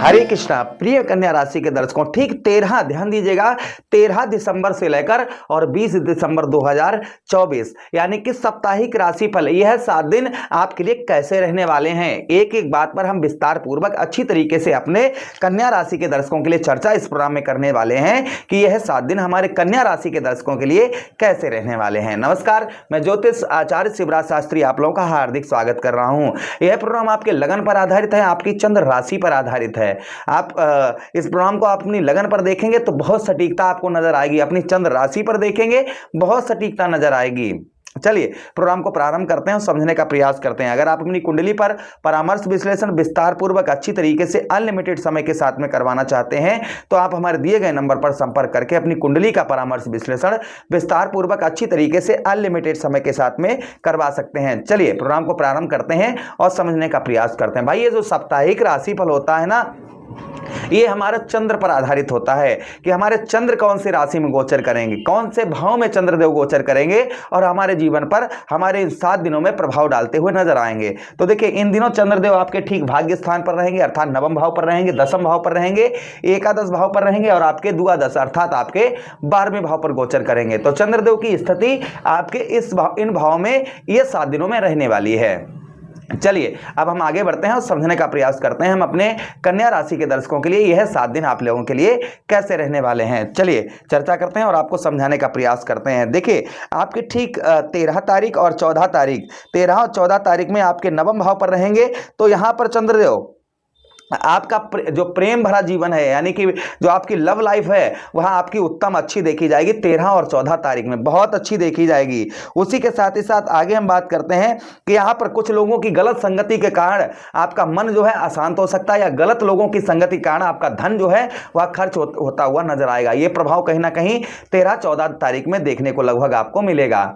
हरे कृष्णा। प्रिय कन्या राशि के दर्शकों, ठीक 13 ध्यान दीजिएगा, 13 दिसंबर से लेकर और 20 दिसंबर 2024 यानी कि साप्ताहिक राशिफल, यह 7 दिन आपके लिए कैसे रहने वाले हैं। एक एक बात पर हम विस्तार पूर्वक अच्छी तरीके से अपने कन्या राशि के दर्शकों के लिए चर्चा इस प्रोग्राम में करने वाले हैं कि यह 7 दिन हमारे कन्या राशि के दर्शकों के लिए कैसे रहने वाले हैं। नमस्कार, मैं ज्योतिष आचार्य शिवराज शास्त्री आप लोगों का हार्दिक स्वागत कर रहा हूं। यह प्रोग्राम आपके लगन पर आधारित है, आपकी चंद्र राशि पर आधारित है। आप इस प्रोग्राम को अपनी लगन पर देखेंगे तो बहुत सटीकता आपको नजर आएगी, अपनी चंद्र राशि पर देखेंगे बहुत सटीकता नजर आएगी। चलिए प्रोग्राम को प्रारंभ करते हैं और समझने का प्रयास करते हैं। अगर आप अपनी कुंडली पर परामर्श विश्लेषण विस्तार पूर्वक अच्छी तरीके से अनलिमिटेड समय के साथ में करवाना चाहते हैं तो आप हमारे दिए गए नंबर पर संपर्क करके अपनी कुंडली का परामर्श विश्लेषण विस्तार पूर्वक अच्छी तरीके से अनलिमिटेड समय के साथ में करवा सकते हैं। चलिए प्रोग्राम को प्रारंभ करते हैं और समझने का प्रयास करते हैं। भाई, ये जो साप्ताहिक राशिफल होता है ना, ये हमारा चंद्र पर आधारित होता है कि हमारे चंद्र कौन सी राशि में गोचर करेंगे, कौन से भाव में चंद्रदेव गोचर करेंगे और हमारे जीवन पर हमारे इन 7 दिनों में प्रभाव डालते हुए नजर आएंगे। तो देखिए, इन दिनों चंद्रदेव आपके ठीक भाग्य स्थान पर रहेंगे, अर्थात नवम भाव पर रहेंगे, दसम भाव पर रहेंगे, एकादश भाव पर रहेंगे और आपके द्वादश अर्थात आपके 12वें भाव पर गोचर करेंगे। तो चंद्रदेव की स्थिति आपके इन भाव में ये 7 दिनों में रहने वाली है। चलिए अब हम आगे बढ़ते हैं और समझने का प्रयास करते हैं हम अपने कन्या राशि के दर्शकों के लिए यह 7 दिन आप लोगों के लिए कैसे रहने वाले हैं। चलिए चर्चा करते हैं और आपको समझाने का प्रयास करते हैं। देखिए, आपके ठीक 13 तारीख और 14 तारीख 13 और 14 तारीख में आपके नवम भाव पर रहेंगे। तो यहां पर चंद्रदेव आपका जो प्रेम भरा जीवन है, यानी कि जो आपकी लव लाइफ है, वह आपकी उत्तम अच्छी देखी जाएगी 13 और 14 तारीख में, बहुत अच्छी देखी जाएगी। उसी के साथ ही साथ आगे हम बात करते हैं कि यहाँ पर कुछ लोगों की गलत संगति के कारण आपका मन जो है अशांत हो सकता है, या गलत लोगों की संगति के कारण आपका धन जो है वह खर्च होता हुआ नजर आएगा। ये प्रभाव कहीं ना कहीं 13-14 तारीख में देखने को लगभग आपको मिलेगा।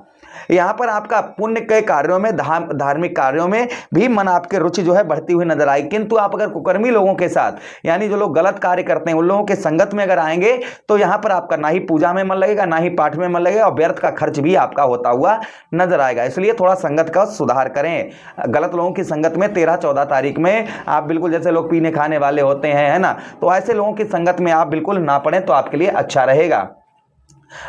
यहाँ पर आपका पुण्य के कार्यों में, धार्मिक कार्यों में भी मन आपके रुचि जो है बढ़ती हुई नजर आएगी। किंतु आप अगर कुकर्मी लोगों के साथ, यानी जो लोग गलत कार्य करते हैं, उन लोगों के संगत में अगर आएंगे तो यहाँ पर आपका ना ही पूजा में मन लगेगा, ना ही पाठ में मन लगेगा और व्यर्थ का खर्च भी आपका होता हुआ नजर आएगा। इसलिए थोड़ा संगत का सुधार करें। गलत लोगों की संगत में 13-14 तारीख में आप बिल्कुल, जैसे लोग पीने खाने वाले होते हैं, है ना, तो ऐसे लोगों की संगत में आप बिल्कुल ना पड़े तो आपके लिए अच्छा रहेगा।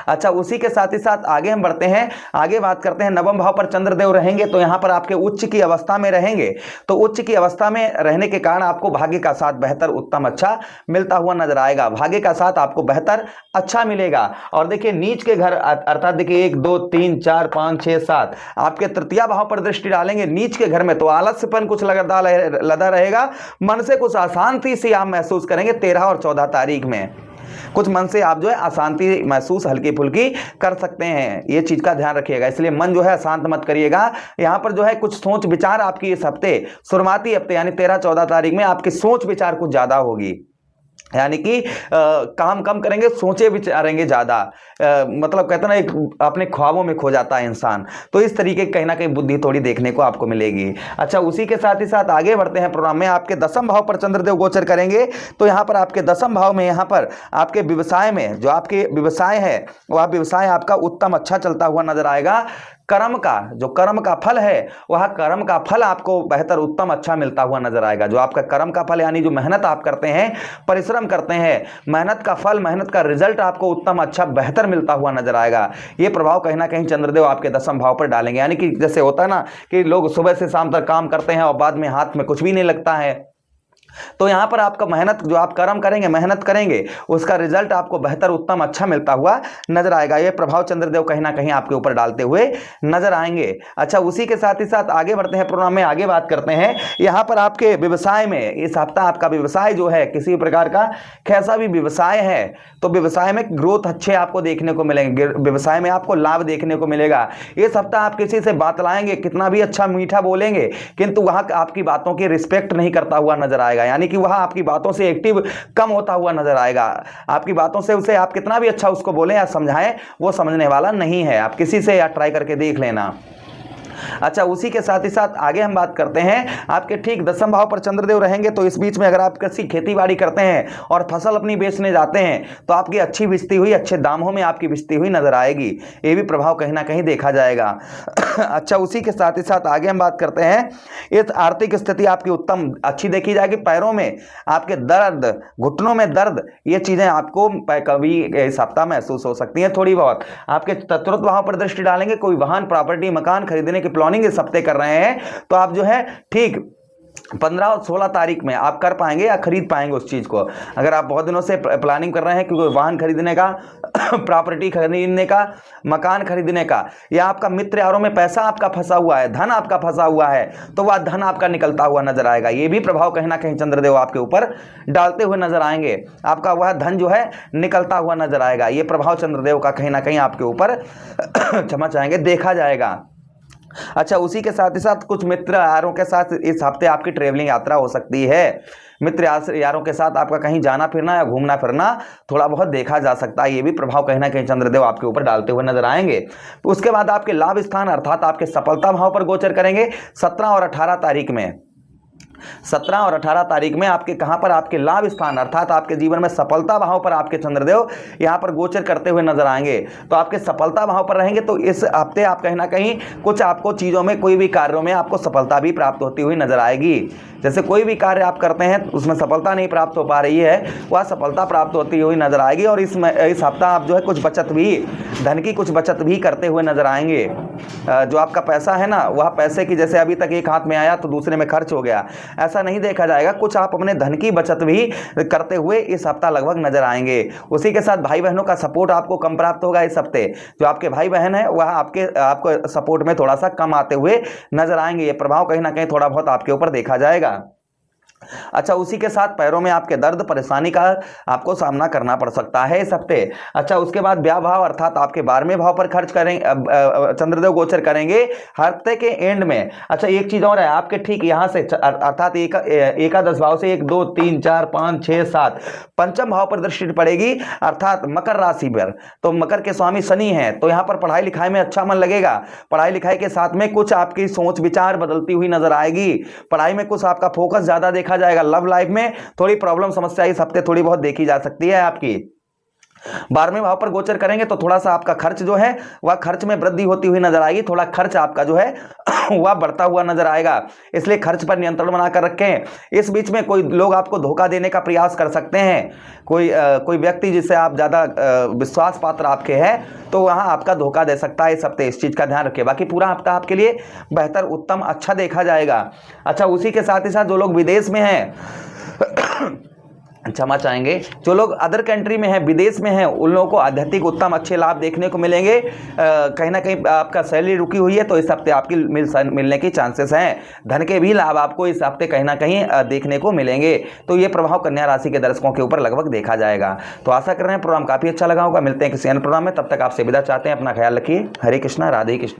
अच्छा, उसी के साथ ही साथ आगे हम बढ़ते हैं, आगे बात करते हैं। नवम भाव पर चंद्रदेव रहेंगे तो यहां पर आपके उच्च की अवस्था में रहेंगे। तो उच्च की अवस्था में रहने के कारण आपको भाग्य का साथ बेहतर, उत्तम, अच्छा मिलता हुआ नजर आएगा। भाग्य का साथ आपको बेहतर अच्छा मिलेगा। और देखिए, नीच के घर अर्थात देखिए 1 2 3 4 5 6 7 आपके तृतीय भाव पर दृष्टि डालेंगे नीच के घर में, तो आलस्यपन कुछ लदा रहेगा, मन से कुछ अशांति सी आप महसूस करेंगे 13 और 14 तारीख में। कुछ मन से आप जो है अशांति महसूस हल्की फुल्की कर सकते हैं, ये चीज का ध्यान रखिएगा। इसलिए मन जो है अशांत मत करिएगा। यहां पर जो है कुछ सोच विचार आपकी इस हफ्ते, शुरुआती हफ्ते यानी 13-14 तारीख में आपकी सोच विचार कुछ ज्यादा होगी, यानी कि काम कम करेंगे, सोचे विचारेंगे ज्यादा। मतलब कहते हैं ना, एक अपने ख्वाबों में खो जाता है इंसान, तो इस तरीके कहीं ना कहीं बुद्धि थोड़ी देखने को आपको मिलेगी। अच्छा, उसी के साथ ही साथ आगे बढ़ते हैं प्रोग्राम में। आपके दसम भाव पर चंद्रदेव गोचर करेंगे तो यहाँ पर आपके दसम भाव में, यहाँ पर आपके व्यवसाय में, जो आपके व्यवसाय है वह व्यवसाय आपका उत्तम अच्छा चलता हुआ नजर आएगा। जो कर्म का फल है, वह कर्म का फल आपको बेहतर, उत्तम, अच्छा मिलता हुआ नजर आएगा। जो आपका कर्म का फल यानी जो मेहनत आप करते हैं, परिश्रम करते हैं, मेहनत का फल, मेहनत का रिजल्ट आपको उत्तम, अच्छा, बेहतर मिलता हुआ नजर आएगा। ये प्रभाव कहीं ना कहीं चंद्रदेव आपके दसम भाव पर डालेंगे। यानी कि जैसे होता है ना कि लोग सुबह से शाम तक काम करते हैं और बाद में हाथ में कुछ भी नहीं लगता है, तो यहां पर आपका मेहनत, जो आप कर्म करेंगे, मेहनत करेंगे, उसका रिजल्ट आपको बेहतर, उत्तम, अच्छा मिलता हुआ नजर आएगा। यह प्रभाव चंद्रदेव कहीं ना कहीं आपके ऊपर डालते हुए नजर आएंगे। अच्छा, उसी के साथ ही साथ आगे बढ़ते हैं प्रोग्राम में, आगे बात करते हैं। यहां पर आपके व्यवसाय में, इस हफ्ता आपका व्यवसाय जो है, किसी प्रकार का कैसा भी व्यवसाय है, तो व्यवसाय में ग्रोथ अच्छे आपको देखने को मिलेंगे, व्यवसाय में आपको लाभ देखने को मिलेगा। इस हफ्ता आप किसी से बात लाएंगे, कितना भी अच्छा मीठा बोलेंगे, किंतु वहां आपकी बातों की रिस्पेक्ट नहीं करता हुआ नजर आएगा, यानी कि वह आपकी बातों से एक्टिव कम होता हुआ नजर आएगा। आपकी बातों से उसे आप कितना भी अच्छा उसको बोलें या समझाएं, वो समझने वाला नहीं है। आप किसी से या ट्राई करके देख लेना। अच्छा, उसी के साथ ही साथ आगे हम बात करते हैं आपके ठीक 10वें भाव पर चंद्रदेव रहेंगे, तो इस बीच में अगर आप किसी खेती बाड़ी करते हैं और फसल अपनी बेचने जाते हैं तो आपकी अच्छी बिचती हुई, अच्छे दामों में आपकी बिचती हुई नजर आएगी। ये भी प्रभाव कहीं ना कहीं देखा जाएगा। अच्छा, उसी के साथ ही साथ आगे हम बात करते हैं, इस आर्थिक स्थिति आपकी उत्तम अच्छी देखी जाएगी। पैरों में आपके दर्द, घुटनों में दर्द, ये चीजें आपको कभी इस हफ्ता महसूस हो सकती हैं थोड़ी बहुत। आपके चतुर्थ भाव पर दृष्टि डालेंगे, कोई वाहन, प्रॉपर्टी, मकान खरीदने की प्लानिंग इस हफ्ते कर रहे हैं तो आप जो है ठीक 15 और 16 तारीख में आप कर पाएंगे या खरीद पाएंगे उस चीज को। अगर आप बहुत दिनों से प्लानिंग कर रहे हैं क्योंकि वाहन खरीदने का, प्रॉपर्टी खरीदने का, मकान खरीदने का, या आपका मित्र यारों में पैसा आपका फंसा हुआ है, धन आपका फंसा हुआ है, तो वह धन आपका निकलता हुआ नजर आएगा। ये भी प्रभाव कहीं ना कहीं चंद्रदेव आपके ऊपर डालते हुए नजर आएंगे। आपका वह धन जो है निकलता हुआ नजर आएगा। ये प्रभाव चंद्रदेव का कहीं ना कहीं आपके ऊपर क्षमा चाहेंगे देखा जाएगा। अच्छा, उसी के साथ ही साथ कुछ मित्र यारों के साथ इस हफ्ते आपकी ट्रेवलिंग यात्रा हो सकती है। मित्र यारों के साथ आपका कहीं जाना फिरना या घूमना फिरना थोड़ा बहुत देखा जा सकता है। ये भी प्रभाव कहीं ना कहीं चंद्रदेव आपके ऊपर डालते हुए नजर आएंगे। उसके बाद आपके लाभ स्थान अर्थात आपके सफलता भाव पर गोचर करेंगे 17 और 18 तारीख में। 17 और 18 तारीख में आपके कहां पर, आपके लाभ स्थान अर्थात आपके जीवन में सफलता भाव पर आपके चंद्रदेव यहां पर गोचर करते हुए नजर आएंगे। तो आपके सफलता भाव पर रहेंगे तो इस हफ्ते आप कहीं ना कहीं कुछ आपको चीजों में, कोई भी कार्यों में आपको सफलता भी प्राप्त होती हुई नजर आएगी। जैसे कोई भी कार्य आप करते हैं उसमें सफलता नहीं प्राप्त हो पा रही है, वह सफलता प्राप्त होती हुई नजर आएगी। और इस हफ्ता आप जो है कुछ बचत भी, धन की कुछ बचत भी करते हुए नजर आएंगे। जो आपका पैसा है ना, वह पैसे की जैसे अभी तक एक हाथ में आया तो दूसरे में खर्च हो गया, ऐसा नहीं देखा जाएगा। कुछ आप अपने धन की बचत भी करते हुए इस हफ्ता लगभग नजर आएंगे। उसी के साथ भाई बहनों का सपोर्ट आपको कम प्राप्त होगा इस हफ्ते। जो आपके भाई बहन है वह आपको सपोर्ट में थोड़ा सा कम आते हुए नजर आएंगे। ये प्रभाव कहीं ना कहीं थोड़ा बहुत आपके ऊपर देखा जाएगा। अच्छा, उसी के साथ पैरों में आपके दर्द, परेशानी का आपको सामना करना पड़ सकता है इस हफ्ते। अच्छा, उसके बाद ब्याह भाव अर्थात आपके 12वें भाव पर खर्च करेंगे, चंद्रदेव गोचर करेंगे हफ्ते के एंड में। अच्छा, एक चीज और है, आपके ठीक यहां से अर्थात एकादश भाव से 1 2 3 4 5 6 7 पंचम भाव पर दृष्टि पड़ेगी अर्थात मकर राशि पर। तो मकर के स्वामी शनि है, तो यहां पर पढ़ाई लिखाई में अच्छा मन लगेगा। पढ़ाई लिखाई के साथ में कुछ आपकी सोच विचार बदलती हुई नजर आएगी। पढ़ाई में कुछ आपका फोकस ज्यादा देखा जाएगा। लव लाइफ में थोड़ी प्रॉब्लम समस्या इस हफ्ते थोड़ी बहुत देखी जा सकती है आपकी। 12वें भाव पर गोचर करेंगे तो थोड़ा सा आपका खर्च जो है वह खर्च में वृद्धि होती हुई नजर आएगी। थोड़ा खर्च आपका जो है वह बढ़ता हुआ नजर आएगा, इसलिए खर्च पर नियंत्रण बनाकर रखें। इस बीच में कोई लोग आपको धोखा देने का प्रयास कर सकते हैं। कोई व्यक्ति जिससे आप ज्यादा विश्वास पात्र आपके हैं तो वहां आपका धोखा दे सकता है इस हफ्ते। इस चीज का ध्यान रखें। बाकी पूरा हफ्ता आपके लिए बेहतर, उत्तम, अच्छा देखा जाएगा। अच्छा, उसी के साथ ही साथ जो लोग विदेश में हैं क्षमा चाहेंगे, जो लोग अदर कंट्री में हैं, विदेश में हैं, उन लोगों को आध्यात्मिक उत्तम अच्छे लाभ देखने को मिलेंगे। कहीं ना कहीं आपका सैलरी रुकी हुई है तो इस हफ्ते आपकी मिलने की चांसेस हैं। धन के भी लाभ आपको इस हफ्ते कहीं ना कहीं देखने को मिलेंगे। तो ये प्रभाव कन्या राशि के दर्शकों के ऊपर लगभग देखा जाएगा। तो आशा कर रहे हैं प्रोग्राम काफी अच्छा लगा होगा। मिलते हैं किसी अन्य प्रोग्राम में, तब तक आपसे विदा चाहते हैं। अपना ख्याल रखिए। हरे कृष्णा, राधे कृष्ण।